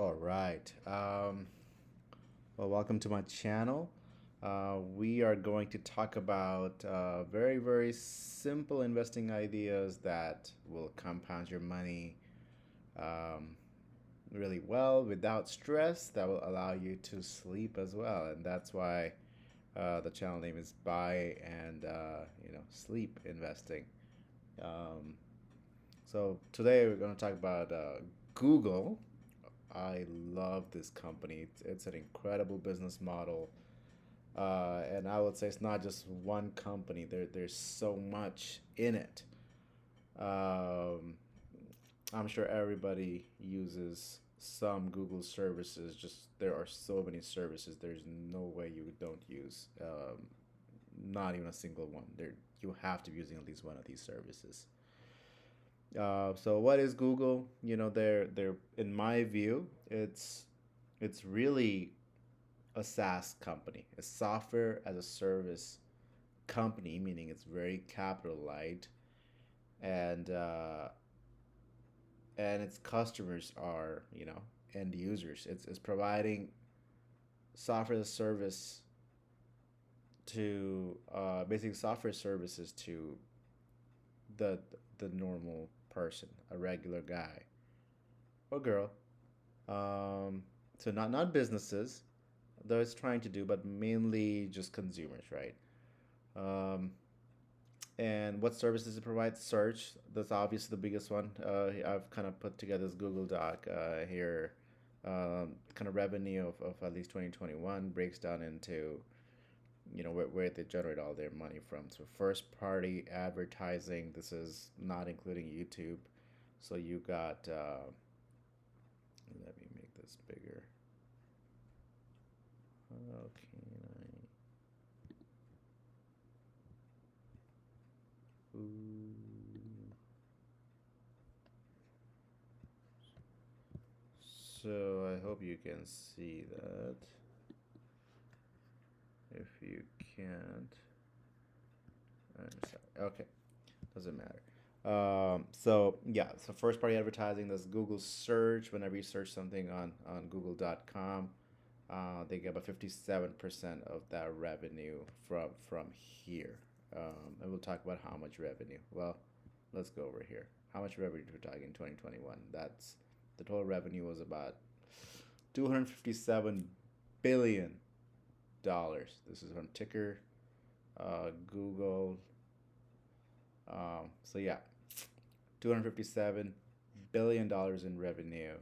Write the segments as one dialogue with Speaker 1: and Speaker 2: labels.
Speaker 1: All right. Well, welcome to my channel. We are going to talk about very, very simple investing ideas that will compound your money um, really well without stress, that will allow you to sleep as well. And that's why the channel name is Buy and Sleep Investing. Um, so today we're going to talk about Google. I love this company. It's an incredible business model. And I would say it's not just one company. There's so much in it. Um, I'm sure everybody uses some Google services. Just there are so many services. There's no way you don't use not even a single one. There you have to be using at least one of these services. So what is Google? They're in my view, it's really a SaaS company, a software as a service company, meaning it's very capital light, and its customers are end users. It's providing software as a service to basic software services to the the normal person, a regular guy or girl. Um, so not businesses, though it's trying to do, but mainly just consumers, right? Um, and what services it provides? Search. That's obviously the biggest one. I've kind of put together this Google Doc here. Kind of revenue of at least 2021 breaks down into where they generate all their money from. So first party advertising. This is not including YouTube. So you got. Let me make this bigger. How can I? Ooh. So I hope you can see that. If you can't, I'm sorry. Okay, doesn't matter. So yeah, so first party advertising. That's Google search. Whenever you search something on Google.com, they get about 57% of that revenue from here. And we'll talk about how much revenue. Well, let's go over here. How much revenue we're talking in 2021? That's the total revenue was about 257 billion dollars. This is from ticker Google. So yeah, 257 billion dollars in revenue,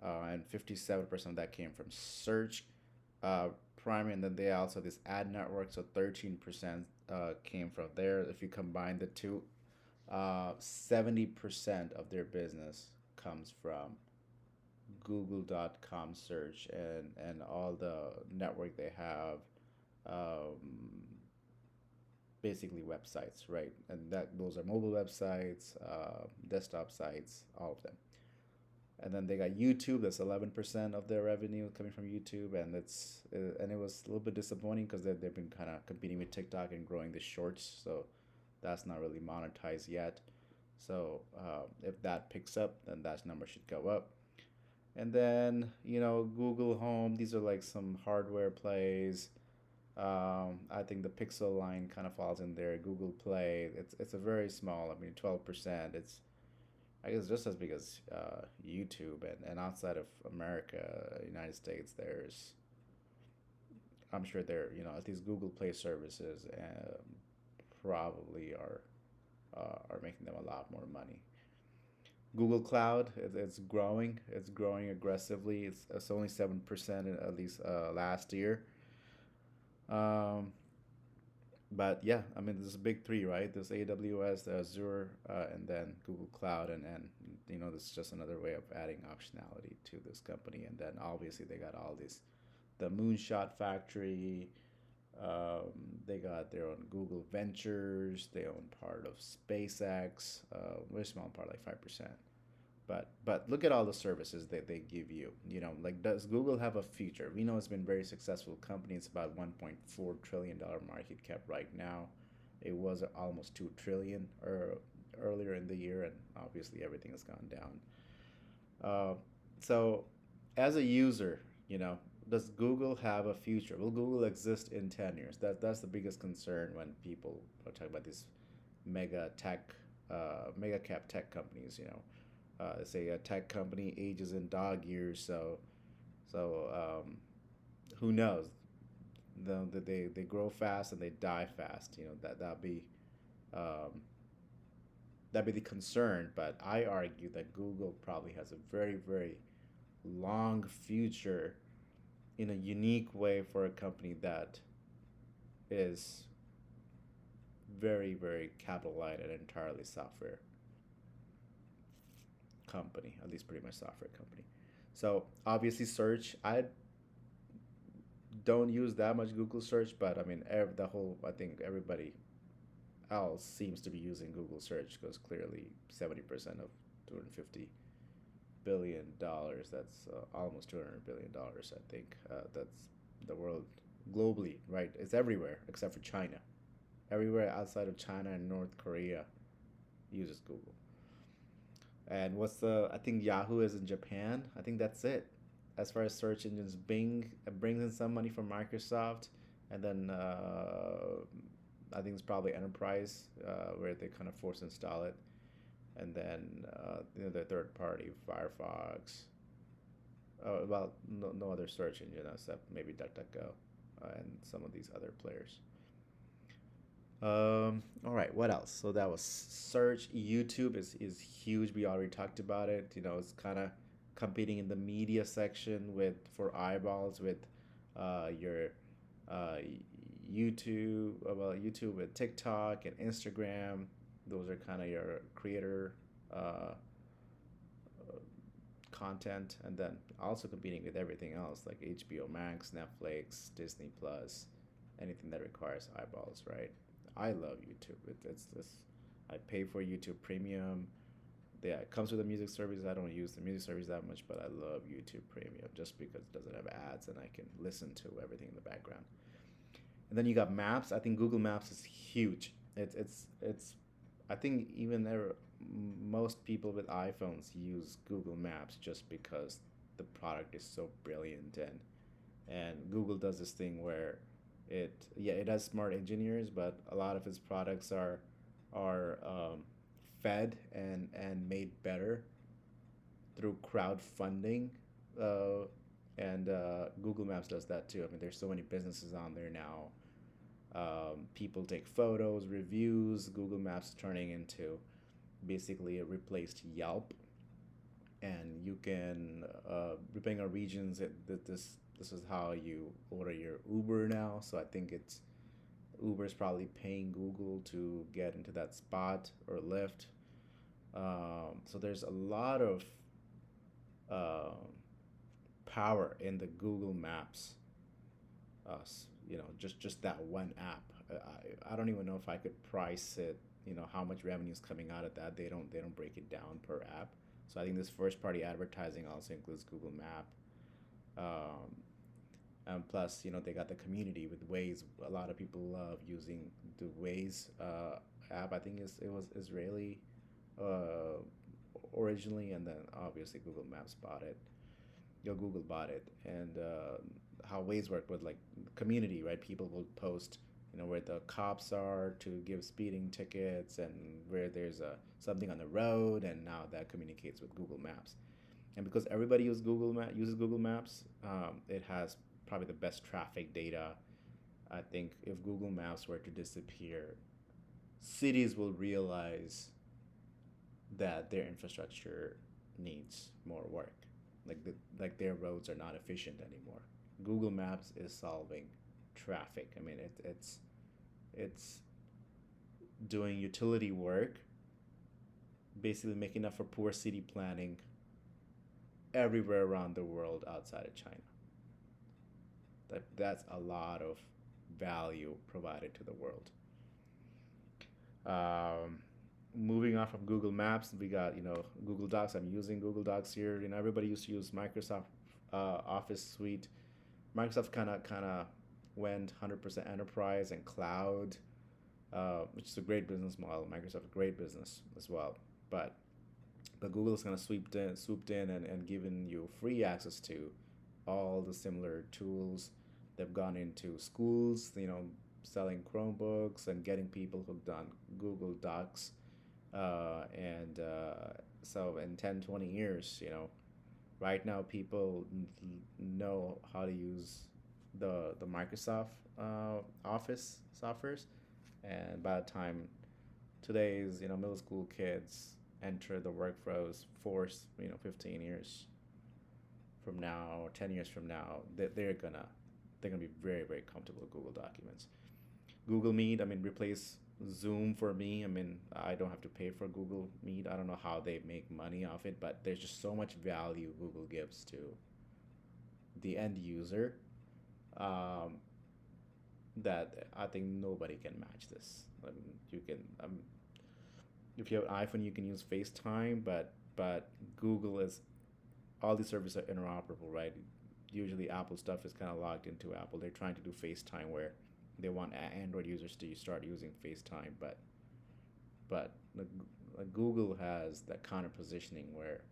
Speaker 1: and 57% of that came from search, primary, and then they also have this ad network. So 13% came from there. If you combine the two, 70% of their business comes from Google.com search and all the network they have, um, basically websites, right? And that those are mobile websites, desktop sites, all of them. And then they got YouTube. That's 11% of their revenue coming from YouTube, and it was a little bit disappointing because they've been kind of competing with TikTok and growing the shorts, so that's not really monetized yet. So if that picks up, then that number should go up. And then Google Home. These are like some hardware plays. I think the Pixel line kind of falls in there. Google Play. It's a very small. I mean, 12%. It's I guess just as big as YouTube, and outside of America, United States, there's I'm sure there at least Google Play services probably are making them a lot more money. Google Cloud, it's growing. It's growing aggressively. It's only 7% at least last year. Um, but yeah, I mean, there's a big three, right? There's AWS, there's Azure, and then Google Cloud, and this is just another way of adding optionality to this company. And then obviously they got all these, the Moonshot Factory. They got their own Google Ventures. They own part of SpaceX. Very small part, like 5%. But look at all the services that they give you. Like, does Google have a future? We know it's been a very successful company. It's about $1.4 trillion market cap right now. It was almost 2 trillion earlier in the year, and obviously everything has gone down. Uh, so as a user, does Google have a future? Will Google exist in 10 years? That's the biggest concern when people are talking about these mega tech, mega cap tech companies. Say a tech company ages in dog years, so who knows? They grow fast and they die fast. Um, that'd be the concern. But I argue that Google probably has a very very long future in a unique way for a company that is very very capital light and entirely software company, at least pretty much software company. So obviously search, I don't use that much Google search, but I mean the whole, I think everybody else seems to be using Google search because clearly 70% of 250 billion dollars, that's almost 200 billion dollars, I think, that's the world globally, right? It's everywhere except for China. Everywhere outside of China and North Korea uses Google. And what's the? I think Yahoo is in Japan. I think that's it. As far as search engines, Bing brings in some money from Microsoft, and then I think it's probably Enterprise where they kind of force install it, and then the third party Firefox. Well, no other search engine except maybe DuckDuckGo and some of these other players. All right, what else? So that was search. YouTube is huge. We already talked about it. It's kind of competing in the media section with for eyeballs with your uh, YouTube. YouTube with TikTok and Instagram. Those are kind of your creator content, and then also competing with everything else like HBO Max, Netflix, Disney Plus, anything that requires eyeballs, right? I love YouTube. It's this. I pay for YouTube Premium. Yeah, it comes with a music service. I don't use the music service that much, but I love YouTube Premium just because it doesn't have ads and I can listen to everything in the background. And then you got Maps. I think Google Maps is huge. It's. I think even there, most people with iPhones use Google Maps just because the product is so brilliant, and Google does this thing where it has smart engineers, but a lot of its products are fed and made better through crowdfunding, uh, and Google Maps does that too. I mean, there's so many businesses on there now. People take photos, reviews. Google Maps is turning into basically a replaced Yelp, and you can depending on regions, this is how you order your Uber now. So I think it's Uber's probably paying Google to get into that spot, or Lyft. So there's a lot of um power in the Google Maps. Just that one app. I don't even know if I could price it. How much revenue is coming out of that. They don't break it down per app. So I think this first party advertising also includes Google Map. Um, and plus, they got the community with Waze. A lot of people love using the Waze app. I think it was Israeli uh, originally, and then obviously Google Maps bought it. Google bought it, and how Waze work with like community, right? People will post, where the cops are to give speeding tickets, and where there's something on the road, and now that communicates with Google Maps. And because everybody uses Google Maps, it has probably the best traffic data. I think if Google Maps were to disappear, cities will realize that their infrastructure needs more work. Like their roads are not efficient anymore. Google Maps is solving traffic. I mean, it's doing utility work, basically making up for poor city planning everywhere around the world outside of China. That's a lot of value provided to the world. Um, Moving on from Google Maps, we got Google Docs. I'm using Google Docs here. Everybody used to use Microsoft Office Suite. Microsoft kind of went 100% enterprise and cloud, which is a great business model. Microsoft a great business as well, but But Google's kind of swooped in and given you free access to all the similar tools. They've gone into schools, selling Chromebooks and getting people hooked on Google Docs. And so in 10, 20 years, right now people know how to use the Microsoft Office softwares, and by the time today's middle school kids enter the workforce 15 years from now or 10 years from now, they're gonna be very, very comfortable with Google Documents. Google Meet, I mean, replace Zoom for me. I mean, I don't have to pay for Google Meet. I don't know how they make money off it, but there's just so much value Google gives to the end user, um, that I think nobody can match this. I mean, if you have an iPhone, you can use FaceTime, but Google is all these services are interoperable, right? Usually, Apple stuff is kind of logged into Apple. They're trying to do FaceTime where they want Android users to start using FaceTime, but Google has that kind of positioning where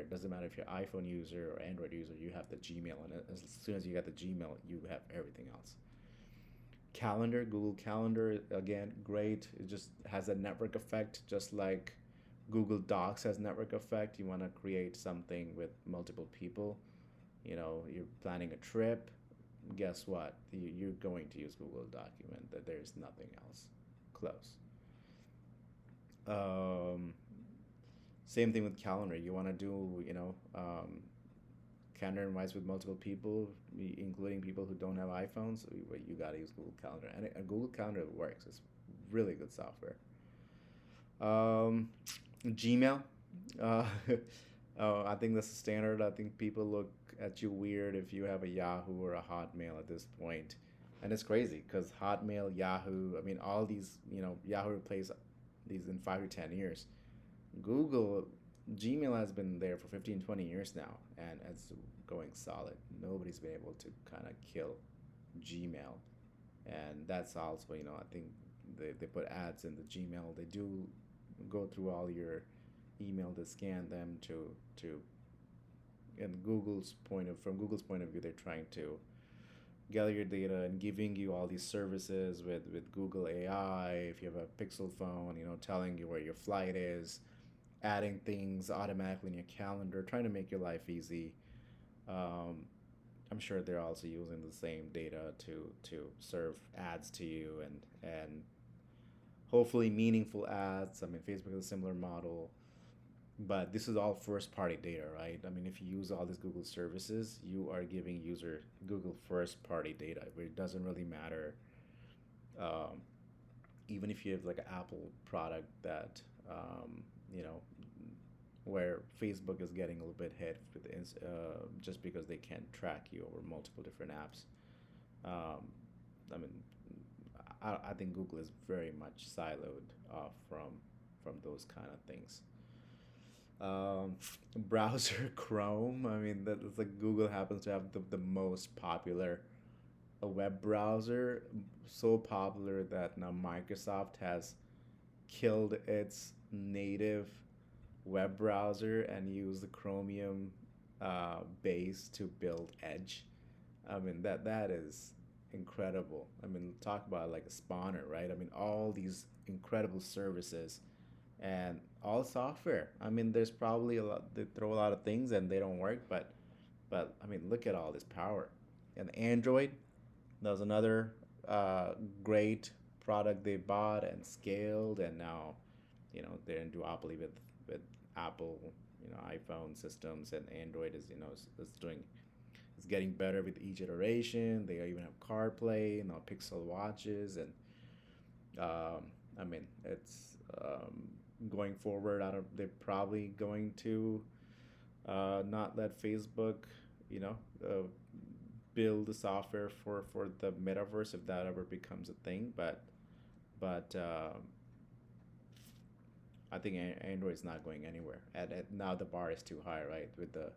Speaker 1: it doesn't matter if you're an iPhone user or Android user, you have the Gmail, and as soon as you got the Gmail, you have everything else. Calendar, Google Calendar, again, great. It just has a network effect, just like Google Docs has network effect. You want to create something with multiple people. You're planning a trip. Guess what? You're going to use Google Document. That there's nothing else close. Um, Same thing with calendar. You want to do, calendar invites with multiple people, including people who don't have iPhones. You got to use Google Calendar, and Google Calendar works. It's really good software. Um, Gmail. Uh, I think that's the standard. I think people look at you weird if you have a Yahoo or a Hotmail at this point. And it's crazy because Hotmail, Yahoo, I mean, all these, Yahoo replaced these in 5 to 10 years. Google, Gmail has been there for 15, 20 years now, and it's going solid. Nobody's been able to kind of kill Gmail. And that's also, I think they put ads in the Gmail. They do go through all your email to scan them to and from Google's point of view, they're trying to gather your data and giving you all these services with Google AI. If you have a Pixel phone, telling you where your flight is, adding things automatically in your calendar, trying to make your life easy. Um, I'm sure they're also using the same data to serve ads to you, and hopefully meaningful ads. I mean, Facebook is a similar model, but this is all first party data, right? I mean, if you use all these Google services, you are giving user Google first party data. It doesn't really matter, um, even if you have like an Apple product that, you know, where Facebook is getting a little bit hit with just because they can't track you over multiple different apps. Um, I mean, I think Google is very much siloed off from those kind of things. Um, Browser Chrome. I mean, that's like Google happens to have the most popular a web browser, so popular that now Microsoft has killed its native web browser and used the Chromium base to build Edge. I mean, that is incredible. I mean, talk about like a spawner, right? I mean, all these incredible services and all software. I mean, there's probably a lot. They throw a lot of things and they don't work, but I mean, look at all this power. And Android, that was another great product they bought and scaled, and now, they're in duopoly with Apple, iPhone systems, and Android is getting better with each iteration. They even have CarPlay, Pixel watches, and I mean, it's going forward. I don't. They're probably going to not let Facebook, you know, uh, build the software for the metaverse if that ever becomes a thing. But I think Android's not going anywhere. And now the bar is too high, right? With the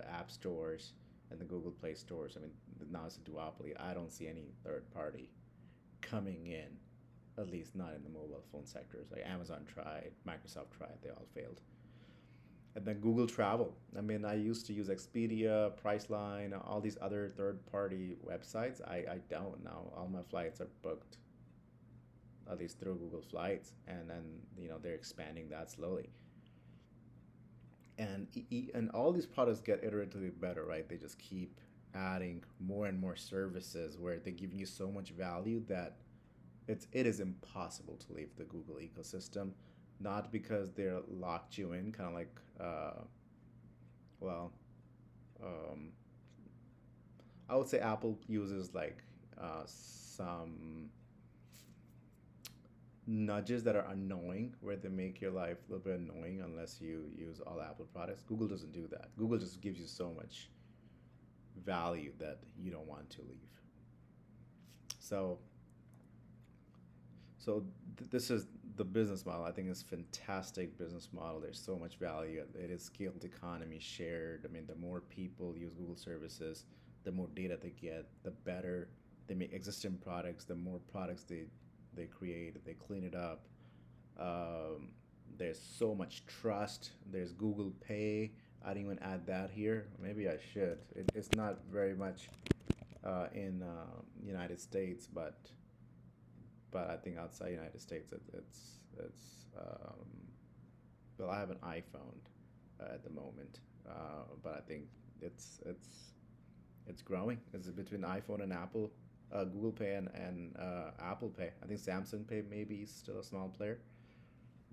Speaker 1: app stores and the Google Play stores. I mean, now it's a duopoly. I don't see any third party coming in, at least not in the mobile phone sectors. Like Amazon tried, Microsoft tried, they all failed. And then Google Travel. I mean, I used to use Expedia, Priceline, all these other third-party websites. I don't now. All my flights are booked, at least through Google Flights, and then they're expanding that slowly. And all these products get iteratively better, right? They just keep adding more and more services where they're giving you so much value that it is impossible to leave the Google ecosystem, not because they're locked you in, kind of like well, um, I would say Apple uses like some nudges that are annoying, where they make your life a little bit annoying unless you use all Apple products. Google doesn't do that. Google just gives you so much value that you don't want to leave. So this is the business model. I think it's fantastic business model. There's so much value. It is scaled economy shared. I mean, the more people use Google services, the more data they get, the better they make existing products. The more products they create, they clean it up. Um, there's so much trust. There's Google Pay. I didn't even add that here. Maybe I should. It's not very much in United States, but I think outside United States it's well, I have an iPhone at the moment, but I think it's growing. It's between iPhone and Apple, Google Pay and Apple Pay. I think Samsung Pay maybe is still a small player,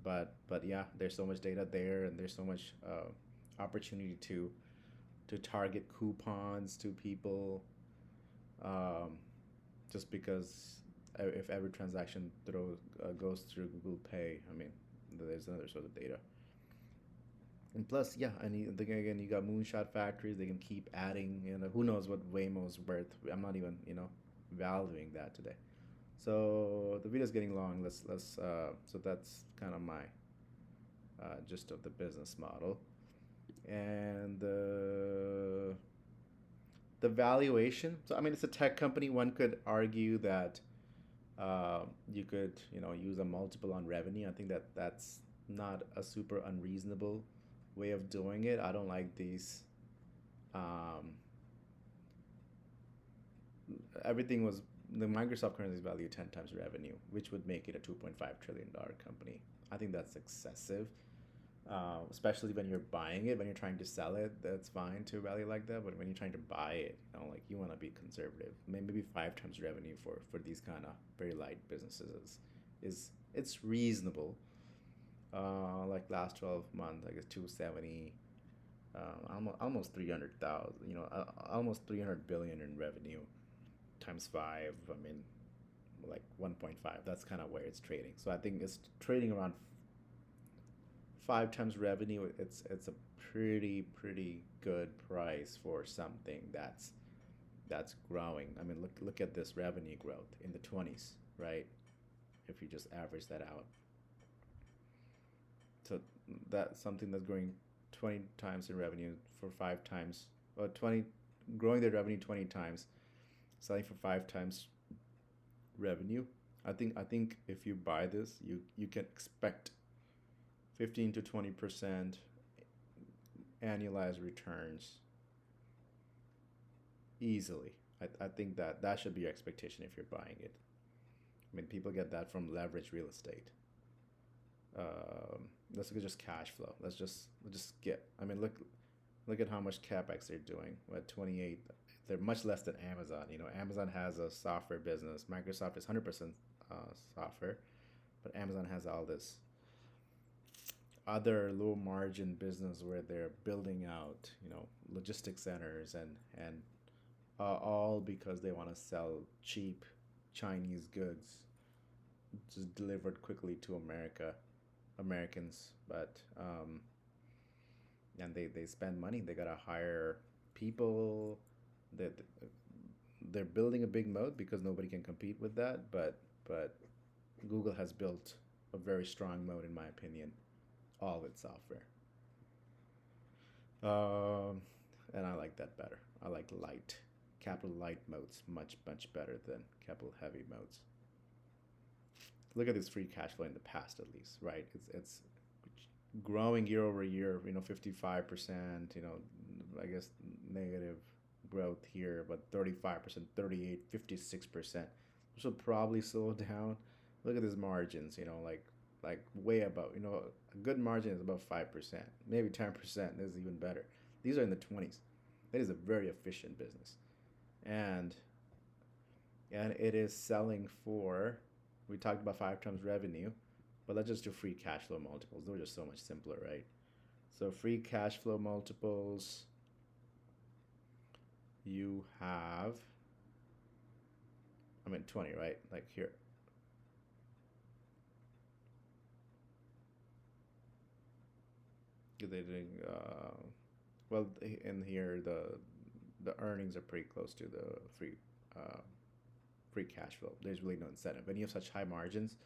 Speaker 1: but yeah, there's so much data there, and there's so much opportunity to target coupons to people, um, just because if every transaction goes through Google Pay, I mean, there's another sort of data. And plus, yeah, and then again, you got moonshot factories. They can keep adding. Who knows what Waymo's worth? I'm not even valuing that today. So the video's getting long. Let's. So that's kind of my gist of the business model, and the valuation. So I mean, it's a tech company. One could argue that you could use a multiple on revenue. I think that's not a super unreasonable way of doing it. I don't like these. Um, Everything was the Microsoft currently is valued 10 times revenue, which would make it a $2.5 trillion company. I think that's excessive, especially when you're buying it. When you're trying to sell it, that's fine to value like that. But when you're trying to buy it, like you want to be conservative. Maybe 5 times revenue for these kind of very light businesses is it's reasonable. Like last 12 months, I guess 270, almost 300,000. Almost 300 billion in revenue times five. I mean, like 1.5. That's kind of where it's trading. So I think it's trading around 5 times revenue. It's a pretty good price for something that's growing. I mean, look at this revenue growth in the 20s, right? If you just average that out, so that's something that's growing 20 times in revenue for 5 times, or 20, growing their revenue 20 times, selling for 5 times revenue. I think if you buy this, you can expect 15 to 20% annualized returns easily. I think that should be your expectation if you're buying it. I mean, people get that from leverage real estate. Let's look at just cash flow. Let's just get. I mean, look at how much capex they're doing. What 28? They're much less than Amazon. Amazon has a software business. Microsoft is 100% software, but Amazon has all this other low margin business where they're building out, logistics centers and all because they want to sell cheap Chinese goods just delivered quickly to Americans. But and they spend money. They gotta hire people. That they're building a big moat because nobody can compete with that. But Google has built a very strong moat, in my opinion, all with software. Um, and I like that better. I like light, capital light moats much better than capital heavy moats. Look at this free cash flow in the past, at least, right? It's growing year over year, 55%, I guess negative growth here, but 35%, 38, 56%. This will probably slow down. Look at these margins, like way above, a good margin is about 5%, maybe 10%. This is even better. These are in the 20s. That is a very efficient business. And it is selling for, we talked about 5 times revenue, but let's just do free cash flow multiples. Those are so much simpler, right? So free cash flow multiples, you have, 20, right? Like here. They doing, well, in here, the earnings are pretty close to the uh, free cash flow. There's really no incentive. When you have such high margins,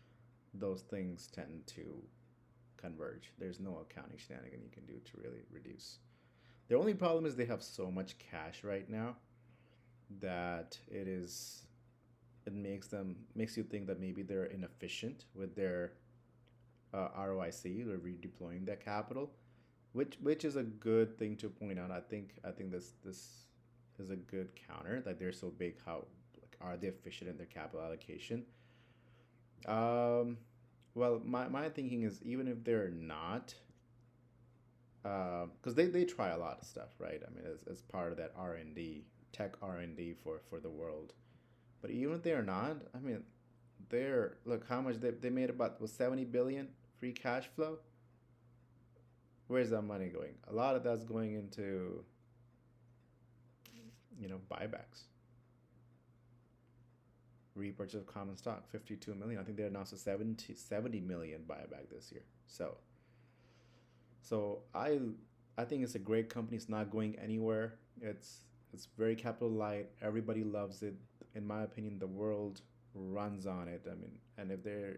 Speaker 1: those things tend to converge. There's no accounting shenanigan you can do to really reduce. The only problem is they have so much cash right now that it makes you think that maybe they're inefficient with their ROIC or redeploying that capital, which is a good thing to point out. I think this is a good counter that they're so big. How, like, are they efficient in their capital allocation? Um, well, my thinking is, even if they're not, because they try a lot of stuff, right? I mean, as part of that R&D, tech R&D for the world. But even if they're not, I mean, they're, look how much they made, about, was 70 billion free cash flow. Where's that money going? A lot of that's going into, buybacks, repurchase of common stock, 52 million. I think they announced a 70 million buyback this year. So I think it's a great company. It's not going anywhere. It's very capital light. Everybody loves it. In my opinion, the world runs on it. I mean, and if they're,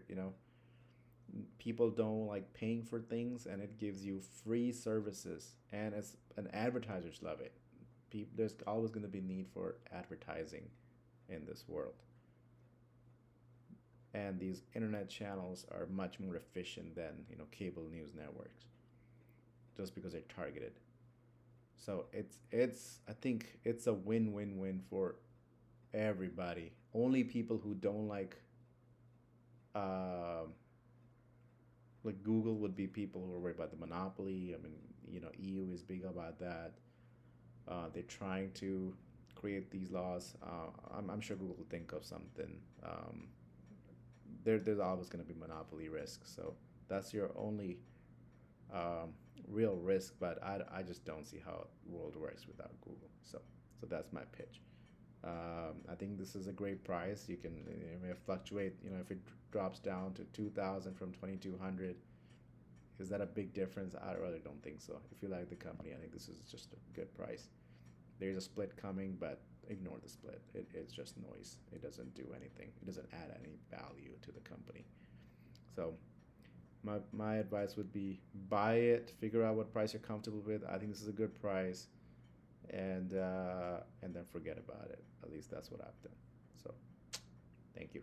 Speaker 1: people don't like paying for things, and it gives you free services, and advertisers love it. There's always going to be need for advertising in this world, and these internet channels are much more efficient than cable news networks, just because they're targeted. So it's I think it's a win-win-win for everybody. Only people who don't uh, like Google would be people who are worried about the monopoly. I mean, EU is big about that. They're trying to create these laws. I'm sure Google will think of something. There's always going to be monopoly risk. So that's your only um, real risk. But I just don't see how the world works without Google. So that's my pitch. I think this is a great price. You can, it may fluctuate. If it drops down to 2,000 from 2,200, is that a big difference? I really don't think so. If you like the company, I think this is just a good price. There's a split coming, but ignore the split. It's just noise. It doesn't do anything. It doesn't add any value to the company. So my advice would be, buy it, figure out what price you're comfortable with. I think this is a good price, and then forget about it. At least that's what I've done. So thank you.